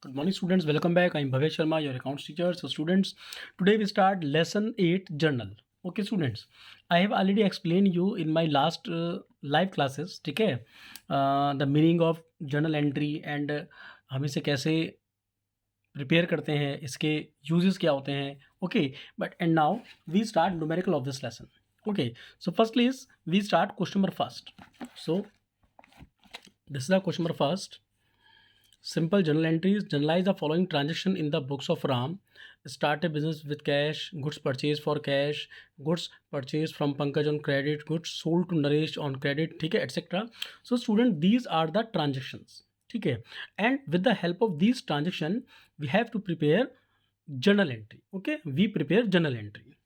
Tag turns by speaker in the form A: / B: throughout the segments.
A: Good morning, students. Welcome back. I'm Bhavesh Sharma, your accounts teacher. So, students, today we start lesson 8 journal. Okay, students, I have already explained you in my last live classes. ठीक है, the meaning of journal entry and हम इसे कैसे prepare करते हैं, इसके uses क्या होते हैं. Okay, but and now we start numerical of this lesson. Okay, so firstly is we start question number first. So this is the question number first. Simple journal entries. Journalize the following transaction in the books of Ram. Start a business with cash. Goods purchased for cash. Goods purchased from Pankaj on credit. Goods sold to Naresh on credit. ठीक है, etc. So student, these are the transactions. ठीक है, and with the help of these transaction, we have to prepare journal entry. Okay, we prepare journal entry.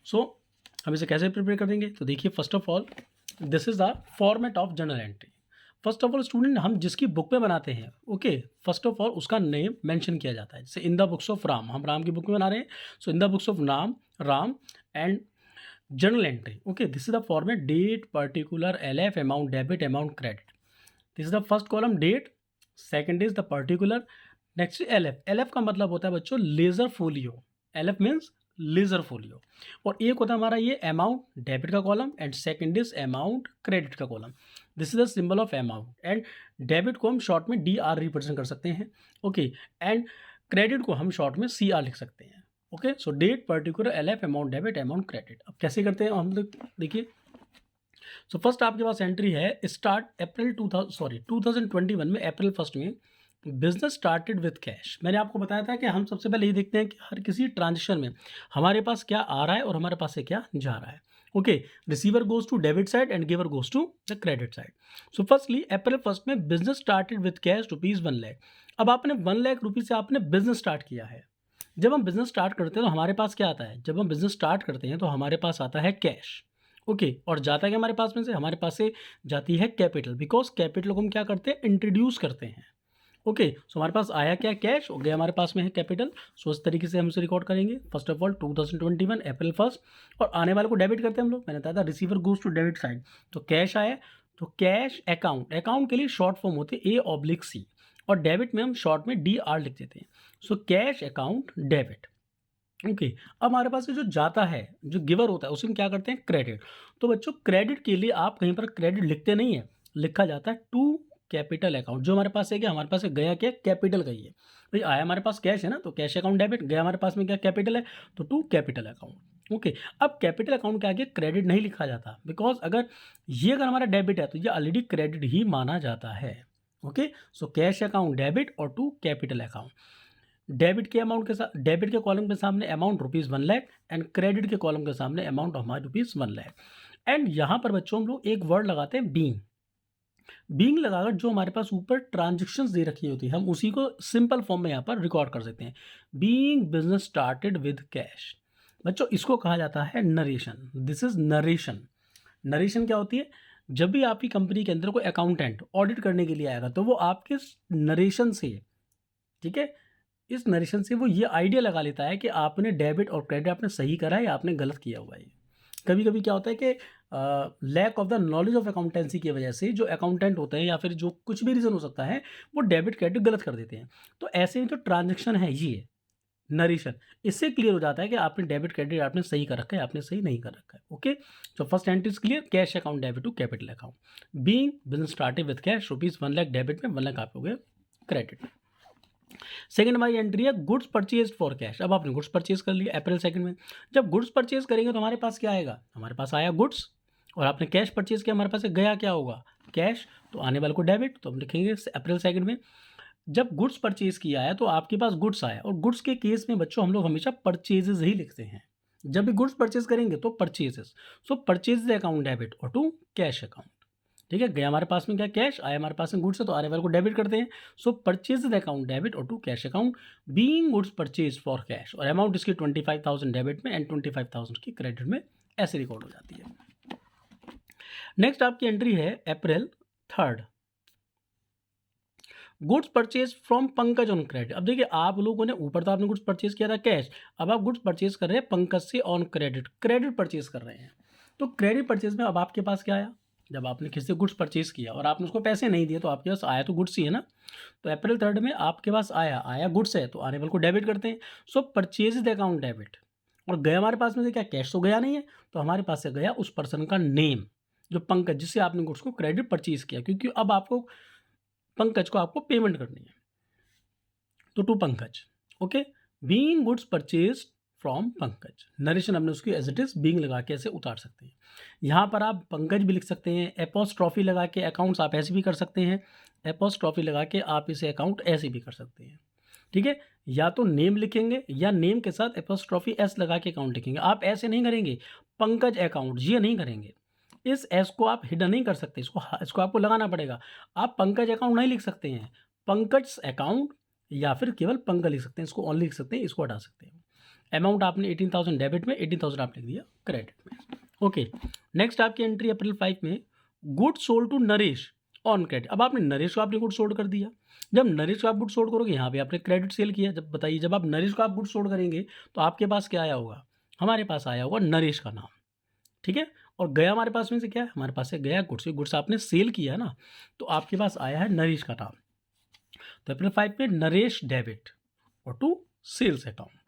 A: So हम इसे कैसे prepare करेंगे? तो देखिए, first of all this is the format of journal entry. First of all student, हम जिसकी book में बनाते हैं, ओके, फर्स्ट ऑफ ऑल उसका नेम मेंशन किया जाता है. जैसे in the books of Ram, हम राम की बुक में बना रहे हैं, so in the books of Ram and journal entry. Okay, this is the format date, particular, LF, amount debit, amount credit. This is the first column date, second is the particular, next LF का मतलब होता है बच्चों ledger folio. LF means ledger folio. और एक होता है हमारा ये अमाउंट डेबिट का column and second is amount credit का column. This is the symbol of amount. And debit को हम शॉर्ट में DR रिप्रेजेंट कर सकते हैं. ओके, एंड क्रेडिट को हम शॉर्ट में CR लिख सकते हैं. Okay, so date, particular, LF, amount debit, amount credit. अब कैसे करते हैं हम लोग, देखिए. सो फर्स्ट आपके पास एंट्री है स्टार्ट अप्रैल 2021 में, अप्रैल 1 में बिजनेस स्टार्टेड विथ कैश. मैंने आपको बताया था कि हम सबसे पहले ये देखते हैं कि हर किसी ट्रांजेक्शन में हमारे पास क्या आ रहा है और हमारे पास से क्या जा रहा है. Okay, receiver goes to debit side and giver goes to the credit side. So firstly April 1 में बिजनेस स्टार्टेड विथ कैश ₹1,00,000. अब आपने 1,00,000 रुपीज़ से आपने बिजनेस स्टार्ट किया है. जब हम बिजनेस स्टार्ट करते हैं तो हमारे पास क्या आता है? जब हम बिजनेस स्टार्ट करते हैं तो हमारे पास आता है कैश. ओके, और जाता है क्या हमारे पास में से? हमारे पास से जाती है कैपिटल, बिकॉज कैपिटल को हम क्या करते हैं? इंट्रोड्यूस करते हैं. ओके, सो हमारे पास आया क्या? कैश. हो गया हमारे पास में है कैपिटल. सो इस तरीके से हम इसे रिकॉर्ड करेंगे. फर्स्ट ऑफ ऑल 2021 अप्रैल 1, और आने वाले को डेबिट करते हैं हम लोग. मैंने बताया था receiver goes to debit side, तो कैश आया. तो कैश अकाउंट, अकाउंट के लिए शॉर्ट फॉर्म होते हैं A/C, और डेबिट में हम शॉर्ट में DR लिख देते हैं. So cash account debit. Okay, अब हमारे पास से जो जाता है, जो गिवर होता है, उसे हम क्या करते हैं? क्रेडिट. तो बच्चों क्रेडिट के लिए आप कहीं पर क्रेडिट लिखते नहीं है, लिखा जाता है टू कैपिटल अकाउंट. जो हमारे पास है क्या? हमारे पास से गया क्या? कैपिटल गई है. भाई आया हमारे पास कैश है ना, तो कैश अकाउंट डेबिट. गया हमारे पास में क्या? कैपिटल है, तो टू कैपिटल अकाउंट. ओके, अब कैपिटल अकाउंट के आगे क्रेडिट नहीं लिखा जाता, बिकॉज अगर हमारा डेबिट है तो ये ऑलरेडी क्रेडिट ही माना जाता है. Okay, so cash account debit और टू कैपिटल अकाउंट. डेबिट के अमाउंट के साथ, डेबिट के कॉलम के सामने अमाउंट ₹1,00,000 एंड क्रेडिट के कॉलम के सामने अमाउंट हमारे ₹1,00,000. एंड यहाँ पर बच्चों हम लोग एक वर्ड लगाते हैं बीइंग. बीइंग लगाकर जो हमारे पास ऊपर ट्रांजेक्शन्स दे रखी होती है, हम उसी को सिंपल फॉर्म में यहाँ पर रिकॉर्ड कर सकते हैं. Being business started with cash. बच्चों इसको कहा जाता है narration. This is narration. Narration क्या होती है? जब भी आपकी कंपनी के अंदर कोई अकाउंटेंट ऑडिट करने के लिए आएगा तो वो आपके नरेशन से, ठीक है, इस नरेशन से वो ये आइडिया लगा लेता है कि आपने डेबिट और क्रेडिट आपने सही करा है या आपने गलत किया हुआ है. कभी कभी क्या होता है कि lack of the knowledge of accountancy की वजह से जो अकाउंटेंट होते हैं या फिर जो कुछ भी रीज़न हो सकता है, वो डेबिट क्रेडिट गलत कर देते हैं. तो ऐसे जो ट्रांजेक्शन है ये नरेशन, इससे क्लियर हो जाता है कि आपने डेबिट क्रेडिट आपने सही कर रखा है, आपने सही नहीं कर रखा है. ओके, तो first entry is clear. Cash account debit to capital account. Being business started with cash, ₹1,00,000 debit में, 1,00,000 आप हो गए क्रेडिट में. सेकंड हमारी एंट्री है गुड्स परचेज फॉर कैश. अब आपने गुड्स परचेज कर लिया अप्रैल 2 में. जब गुड्स परचेज करेंगे तो हमारे पास क्या आएगा? हमारे पास आया गुड्स, और आपने कैश परचेज किया, हमारे पास से गया क्या होगा? कैश. तो आने वाले को डेबिट, तो हम लिखेंगे अप्रैल 2 में. जब गुड्स परचेज किया है तो आपके पास गुड्स आया, और गुड्स के केस में बच्चों हम लोग हमेशा परचेजेस ही लिखते हैं. जब भी गुड्स परचेज करेंगे तो परचेजेस. सो परचेज अकाउंट डेबिट और टू कैश अकाउंट. ठीक है, गया हमारे पास में क्या? कैश. आया हमारे पास में गुड्स है, तो आने वाले को डेबिट करते हैं. सो परचेज अकाउंट डेबिट और to cash account. Being goods purchase for cash, और अमाउंट इसकी 25,000 डेबिट में एंड 25,000 की क्रेडिट में, ऐसे रिकॉर्ड हो जाती है. नेक्स्ट आपकी एंट्री है अप्रैल 3. Goods purchase from Pankaj on credit. अब देखिए आप लोगों ने ऊपर तो आपने गुड्स परचेज किया था कैश, अब आप गुड्स परचेज कर रहे हैं पंकज से ऑन क्रेडिट. क्रेडिट परचेज कर रहे हैं. तो क्रेडिट परचेज में अब आपके पास क्या आया? जब आपने किसी से गुड्स परचेज किया और आपने उसको पैसे नहीं दिए तो आपके पास आया तो गुड्स ही है ना। तो अप्रैल 3 में आपके पास आया गुड्स है, तो आने वाले को डेबिट करते हैं। So purchase the account debit, और गया हमारे पास में से क्या, कैश तो गया नहीं है, तो हमारे पास से गया उस पर्सन का नेम, जो पंकज, जिससे आपने गुड्स को क्रेडिट परचेज किया, क्योंकि अब आपको पंकज को आपको पेमेंट करनी है। तो to Pankaj, okay, being goods purchase from Pankaj, narration हमने उसकी एज इट इज बीइंग लगा के ऐसे उतार सकते हैं। यहाँ पर आप पंकज भी लिख सकते हैं, एपोस्ट्रॉफी लगा के अकाउंट्स आप ऐसे भी कर सकते हैं, एपोस्ट्रॉफी लगा के आप इसे अकाउंट ऐसे भी कर सकते हैं। ठीक है, या तो नेम लिखेंगे या नेम के साथ एपोस्ट्रॉफी एस लगा के अकाउंट लिखेंगे। आप ऐसे नहीं करेंगे पंकज अकाउंट, ये नहीं करेंगे। इस एस को आप हिडन नहीं कर सकते, इसको आपको लगाना पड़ेगा। आप पंकज अकाउंट नहीं लिख सकते हैं, पंकज अकाउंट या फिर केवल पंकज लिख सकते हैं, इसको ऑन लिख सकते हैं, इसको हटा सकते हैं। अमाउंट आपने 18,000 डेबिट में, 18,000 आप लिख दिया क्रेडिट में। ओके, नेक्स्ट आपकी एंट्री अप्रैल 5 में, good sold to Naresh on credit. अब आपने नरेश को आपने गुड सोल्ड कर दिया। जब नरेश को आप गुड सोल्ड करोगे, यहाँ पे आपने क्रेडिट सेल किया। जब बताइए, जब आप नरेश को आप गुड सोल्ड करेंगे तो आपके पास क्या आया होगा, हमारे पास आया होगा नरेश का नाम। ठीक है, और गया हमारे पास में से क्या है, हमारे पास से गया गुड्स, गुड्स आपने सेल किया है ना, तो आपके पास आया है नरेश का नाम। तो अप्रैल 5 में नरेश डेबिट और to sales account,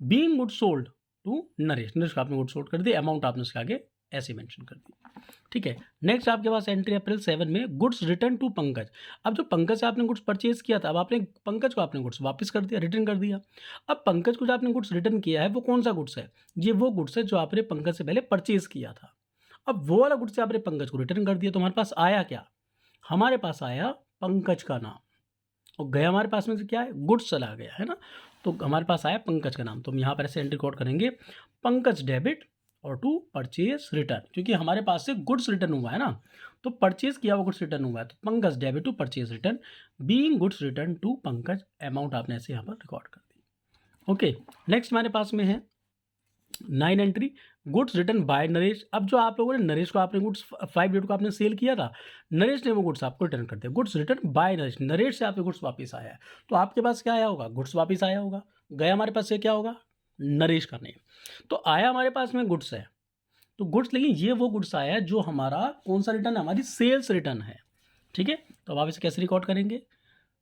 A: being good sold to Naresh, Naresh को आपने गुड सोल्ड कर दिया, अमाउंट आपने उसके आगे ऐसे मेंशन कर दी। ठीक है, नेक्स्ट आपके पास एंट्री अप्रैल 7 में, गुड्स रिटर्न टू पंकज। अब जो पंकज से आपने गुड्स परचेज किया था, अब आपने पंकज को आपने गुड्स वापस कर दिया, रिटर्न कर दिया। अब पंकज को जो आपने गुड्स रिटर्न किया है वो कौन सा गुड्स है, ये वो गुड्स है जो आपने पंकज से पहले परचेज किया था। अब वो वाला गुड्स से आपने पंकज को रिटर्न कर दिया, तो हमारे पास आया क्या, हमारे पास आया पंकज का नाम, और गया हमारे पास में से क्या है, गुड्स चला गया है ना, तो हमारे पास आया पंकज का नाम। तो हम यहाँ पर ऐसे एंट्री कोड करेंगे, पंकज डेबिट और टू परचेज रिटर्न, क्योंकि हमारे पास से गुड्स रिटर्न हुआ है ना, तो परचेज किया हुआ गुड्स रिटर्न हुआ है, तो Pankaj debit to purchase return, being goods return to Pankaj, amount आपने ऐसे यहाँ पर रिकॉर्ड कर दी। ओके, नेक्स्ट हमारे पास में है 9 entry, goods return by Naresh. अब जो आप लोगों ने नरेश को आपने गुड्स 5 डेट को आपने सेल किया था, नरेश ने वो गुड्स आपको रिटर्न कर दिया, goods return by Naresh, Naresh से आपके गुड्स वापस आया है, तो आपके पास क्या आया होगा, गुड्स वापस आया होगा। गया हमारे पास से क्या होगा, नरेश का नेम, तो आया हमारे पास में गुड्स है, तो गुड्स, लेकिन ये वो गुड्स आया है जो हमारा कौन सा रिटर्न है, हमारी सेल्स रिटर्न है। ठीक है, तो अब आप इसे कैसे रिकॉर्ड करेंगे,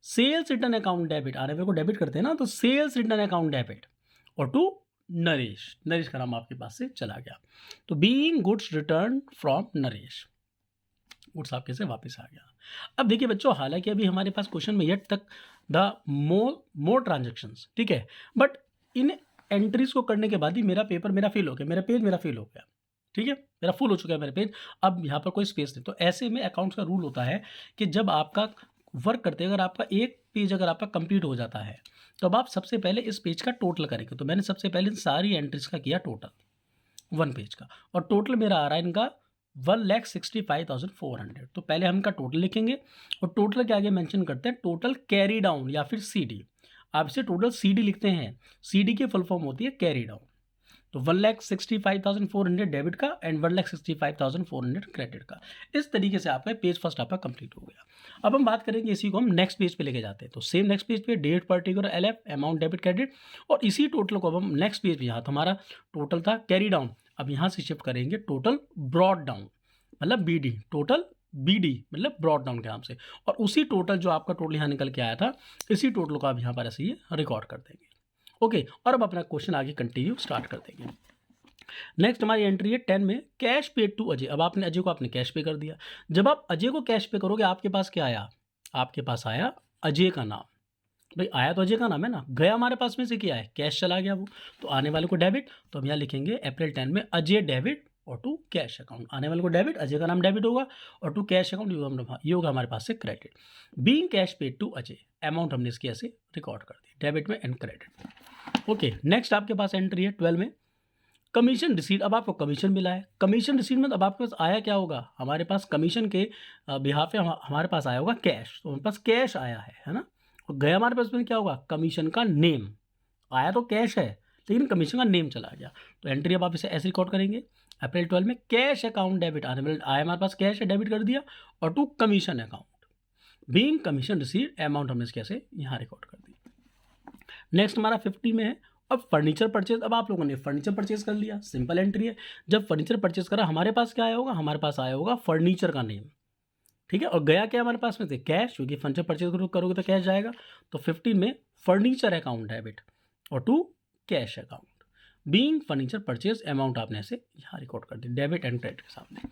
A: सेल्स रिटर्न अकाउंट डेबिट, आने वाले को डेबिट करते हैं ना, तो सेल्स रिटर्न अकाउंट डेबिट और टू नरेश, नरेश का नाम आपके पास से चला गया, तो being goods return from Naresh, goods आपके से वापस आ गया। अब देखिए बच्चों, हालांकि अभी हमारे पास क्वेश्चन में येट तक द मोर ट्रांजेक्शंस, ठीक है, बट इन एंट्रीज को करने के बाद ही मेरा पेपर मेरा फिल हो गया, मेरा पेज मेरा फिल हो गया। ठीक है, मेरा फुल हो चुका है मेरा पेज, अब यहाँ पर कोई स्पेस नहीं। तो ऐसे में अकाउंट्स का रूल होता है कि जब आपका वर्क करते हैं, अगर आपका एक पेज अगर आपका कंप्लीट हो जाता है, तो अब आप सबसे पहले इस पेज का टोटल करेंगे। तो मैंने सबसे पहले इन सारी एंट्रीज का किया टोटल 1 पेज का, और टोटल मेरा आ रहा है इनका 1,65,400। तो पहले हम इनका टोटल लिखेंगे, और टोटल के आगे मेंशन करते हैं टोटल कैरी डाउन या फिर सीडी। आप इसे टोटल सीडी लिखते हैं, सीडी की फुल फॉर्म होती है कैरी डाउन। तो 1,65,400 डेबिट का एंड 1,65,400 क्रेडिट का। इस तरीके से आपका पेज फर्स्ट आपका कंप्लीट हो गया। अब हम बात करेंगे, इसी को हम नेक्स्ट पेज पे लेके जाते हैं। तो सेम नेक्स्ट पेज पे date, particular, LF, amount, debit, credit, और इसी टोटल को अब हम नेक्स्ट पेज पे, यहाँ तो हमारा टोटल था कैरी डाउन, अब यहाँ से शिफ्ट करेंगे टोटल ब्रॉड डाउन, मतलब बीडी, टोटल बीडी मतलब ब्रॉड डाउन के नाम से, और उसी टोटल जो आपका टोटल यहाँ निकल के आया था, इसी टोटल को आप यहाँ पर ऐसे ही रिकॉर्ड कर देंगे। ओके, और अब अपना क्वेश्चन आगे कंटिन्यू स्टार्ट कर देंगे। नेक्स्ट हमारी एंट्री है 10 में, कैश पेड टू अजय। अब आपने अजय को आपने कैश पे कर दिया। जब आप अजय को कैश पे करोगे, आपके पास क्या आया, आपके पास आया अजय का नाम। भाई आया तो अजय का नाम है ना, गया हमारे पास में से क्या है, कैश चला गया वो, तो आने वाले को डेबिट। तो हम यहाँ लिखेंगे अप्रैल 10 में अजय डेबिट और टू कैश अकाउंट, आने वाले को डेबिट, अजय का नाम डेबिट होगा, और टू कैश अकाउंट ये होगा हमारे पास से credit. Being cash paid to Ajay, amount हमने इसकी ऐसे रिकॉर्ड कर दी डेबिट में एंड क्रेडिट। ओके, नेक्स्ट आपके पास एंट्री है 12 में, कमीशन रिसीट। अब आपको कमीशन मिला है, कमीशन रिसीट में अब आपके पास आया क्या होगा, हमारे पास कमीशन के बिहाफ पे हमारे पास आया होगा कैश, तो हमारे पास कैश आया है ना। और गया हमारे पास में क्या होगा, कमीशन का नेम, आया तो कैश है लेकिन कमीशन का नेम चला गया। तो एंट्री अब आप इसे ऐसे रिकॉर्ड करेंगे, अप्रैल 12 में कैश अकाउंट डेबिट, आने वाले आया हमारे पास कैश है, डेबिट कर दिया, और to commission account, being commission receipt, amount हमने इसके ऐसे यहाँ रिकॉर्ड कर दी। नेक्स्ट हमारा 50 में है, अब फर्नीचर परचेज, अब आप लोगों ने फर्नीचर परचेज कर लिया, सिंपल एंट्री है। जब फर्नीचर परचेज करा हमारे पास क्या आया होगा, हमारे पास आया होगा फर्नीचर का नेम, ठीक है। और गया क्या हमारे पास में से, कैश, क्योंकि फर्नीचर परचेज करोगे तो कैश जाएगा। तो 15 में फर्नीचर अकाउंट डेबिट और 2 cash account. Being furniture purchase amount आपने ऐसे यहाँ रिकॉर्ड कर दी डेबिट एंड क्रेडिट के सामने।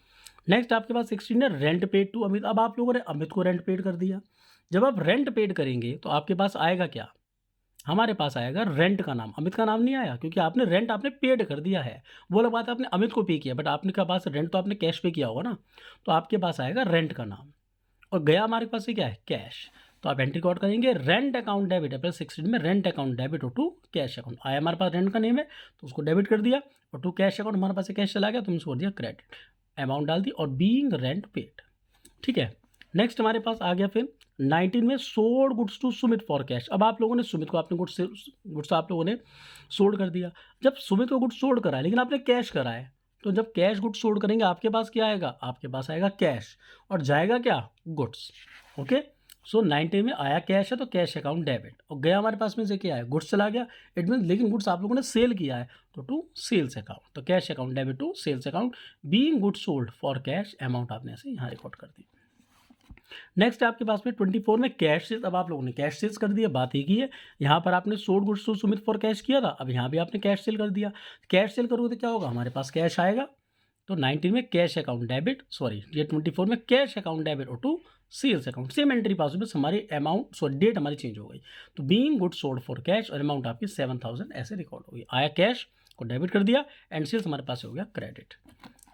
A: नेक्स्ट आपके पास 16 है रेंट पेड टू अमित। अब आप लोगों ने अमित को रेंट पेड कर दिया। जब आप रेंट पेड करेंगे तो आपके पास आएगा क्या, हमारे पास आएगा रेंट का नाम। अमित का नाम नहीं आया क्योंकि आपने रेंट आपने पेड कर दिया है। वो अलग बात है आपने अमित को पे किया, बट आपने के पास रेंट तो आपने कैश पे किया होगा ना, तो आपके पास आएगा रेंट का नाम। और गया हमारे पास से क्या है, कैश। तो आप एंट्री कोड करेंगे रेंट अकाउंट डेबिट, अप्रैल 16 में रेंट अकाउंट डेबिट और 2 कैश अकाउंट आया हमारे पास, रेंट का नेम है तो उसको डेबिट कर दिया, और 2 कैश अकाउंट हमारे पास से कैश चला गया तो उसको दिया क्रेडिट, अमाउंट डाल दी और बीइंग रेंट पेड, ठीक है। नेक्स्ट हमारे पास आ गया फिर 19 में sold goods to Sumit for cash. अब आप लोगों ने सुमित को आपने गुड्स आप लोगों ने सोल्ड कर दिया। जब सुमित को गुड्स सोल्ड करा है लेकिन आपने कैश करा है, तो जब कैश गुड्स सोल्ड करेंगे आपके पास क्या आएगा, आपके पास आएगा कैश और जाएगा क्या, गुड्स। ओके, सो 19 में आया कैश है तो कैश अकाउंट डेबिट, और गया हमारे पास में से क्या है, गुड्स चला गया। इट मीन लेकिन गुड्स आप लोगों ने सेल किया है तो टू सेल्स अकाउंट, तो cash account debit to sales account, being goods sold for cash amount आपने ऐसे यहाँ रिकॉर्ड कर दी। नेक्स्ट आपके पास में 24 में कैश सेल्स। अब आप लोगों ने कैश सेल्स कर दिया, बात एक ही है। यहाँ पर आपने sold goods to Sumit for cash किया था, अब यहाँ भी आपने कैश सेल कर दिया। कैश सेल करोगे तो क्या होगा, हमारे पास कैश आएगा। तो 19 में कैश अकाउंट डेबिट, सॉरी ये 24 में कैश अकाउंट डेबिट और to sales account, same entry pass, बस हमारी अमाउंट सॉरी डेट हमारी चेंज हो गई। तो being goods sold for cash और अमाउंट आपकी 7000 ऐसे रिकॉर्ड हो गई। आया कैश को डेबिट कर दिया एंड सेल्स हमारे पास हो गया क्रेडिट।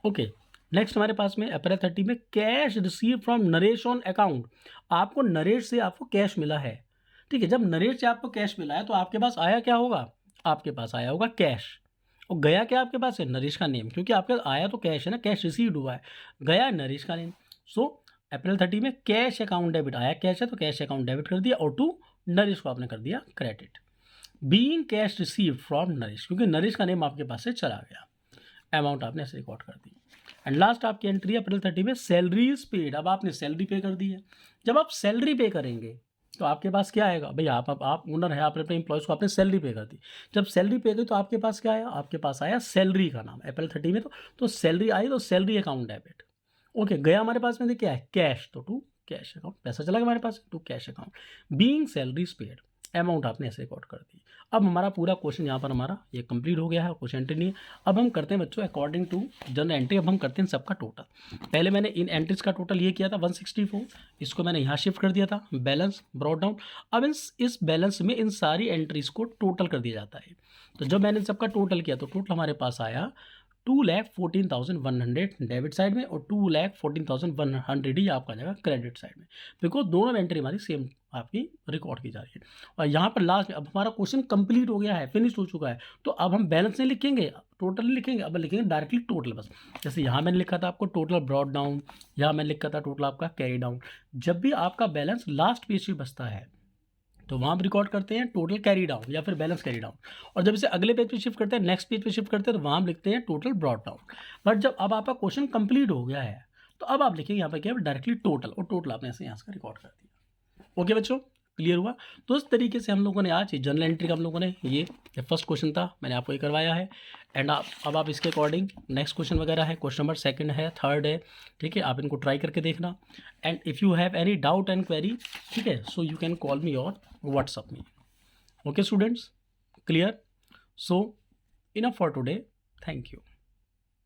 A: ओके, नेक्स्ट हमारे पास में अप्रैल 30 में cash receive from Naresh on account. आपको नरेश से आपको कैश मिला है, ठीक है। जब नरेश से आपको कैश मिला है तो आपके पास आया क्या होगा, आपके पास आया होगा कैश, और गया क्या आपके पास है, नरेश का नेम, क्योंकि आपके पास आया तो कैश है ना, कैश रिसीव्ड हुआ है, गया नरेश का नेम। सो अप्रैल 30 में कैश अकाउंट डेबिट, आया कैश है तो कैश अकाउंट डेबिट कर दिया और टू नरेश को आपने कर दिया credit. Being cash received from Naresh, क्योंकि नरेश का नेम आपके पास से चला गया, अमाउंट आपने ऐसे रिकॉर्ड कर दी। एंड लास्ट आपकी एंट्री अप्रैल 30 में सैलरीज पेड। अब आपने सैलरी पे कर दी है। जब आप सैलरी पे करेंगे तो आपके पास क्या आएगा, भाई आप ओनर है, आपने अपने एम्प्लॉयज़ को आपने सैलरी पे कर दी। जब सैलरी पे गई तो आपके पास क्या आया, आपके पास आया सैलरी का नाम अप्रैल 30 में, तो सैलरी आई तो सैलरी अकाउंट डेबिट। ओके, गया हमारे पास में क्या है, कैश, तो टू कैश अकाउंट, पैसा चला गया हमारे पास to cash account. Being salaries paid, amount आपने ऐसे रिकॉर्ड कर दी। अब हमारा पूरा क्वेश्चन यहाँ पर हमारा ये कंप्लीट हो गया है, क्वेश्चन एंट्री नहीं है। अब हम करते हैं बच्चों अकॉर्डिंग टू जनरल एंट्री, अब हम करते हैं सबका टोटल। पहले मैंने इन एंट्रीज का टोटल ये किया था 164, इसको मैंने यहाँ शिफ्ट कर दिया था, बैलेंस ब्रॉट डाउन। अब इस बैलेंस में इन सारी एंट्रीज को टोटल कर दिया जाता है। तो जब मैंने सबका टोटल किया तो टोटल हमारे पास आया 2,14,100 डेबिट साइड में और 2,14,100 ही आपका जाएगा क्रेडिट साइड में, बिकॉज दोनों एंट्री हमारी सेम आपकी रिकॉर्ड की जा रही है। और यहाँ पर लास्ट में अब हमारा क्वेश्चन कंप्लीट हो गया है, फिनिश हो चुका है। तो अब हम बैलेंस नहीं लिखेंगे, टोटल नहीं लिखेंगे, अब लिखेंगे डायरेक्टली टोटल बस। जैसे यहाँ मैंने लिखा था आपको टोटल ब्रॉट डाउन, यहाँ मैंने लिखा था टोटल आपका कैरी डाउन। जब भी आपका बैलेंस लास्ट पेज पे बचता है तो वहाँ हम रिकॉर्ड करते हैं टोटल कैरी डाउन या फिर बैलेंस कैरी डाउन, और जब इसे अगले पेज पे शिफ्ट करते हैं, नेक्स्ट पेज पे शिफ्ट करते हैं, तो वहाँ हम लिखते हैं टोटल ब्रॉट डाउन। बट जब अब आपका क्वेश्चन कंप्लीट हो गया है तो अब आप लिखेंगे यहाँ पर क्या है, डायरेक्टली टोटल, और टोटल आपने ऐसे यहाँ से रिकॉर्ड कर दिया। ओके बच्चों, क्लियर हुआ। तो इस तरीके से हम लोगों ने आज जनरल एंट्री का हम लोगों ने ये फर्स्ट क्वेश्चन था, मैंने आपको ये करवाया है। एंड अब आप इसके अकॉर्डिंग नेक्स्ट क्वेश्चन वगैरह है, क्वेश्चन नंबर 2 है, 3 है, ठीक है, आप इनको ट्राई करके देखना। And if you have any doubt and query, ठीक है, so you can call me or WhatsApp me. Okay students, clear. So enough for today, thank you.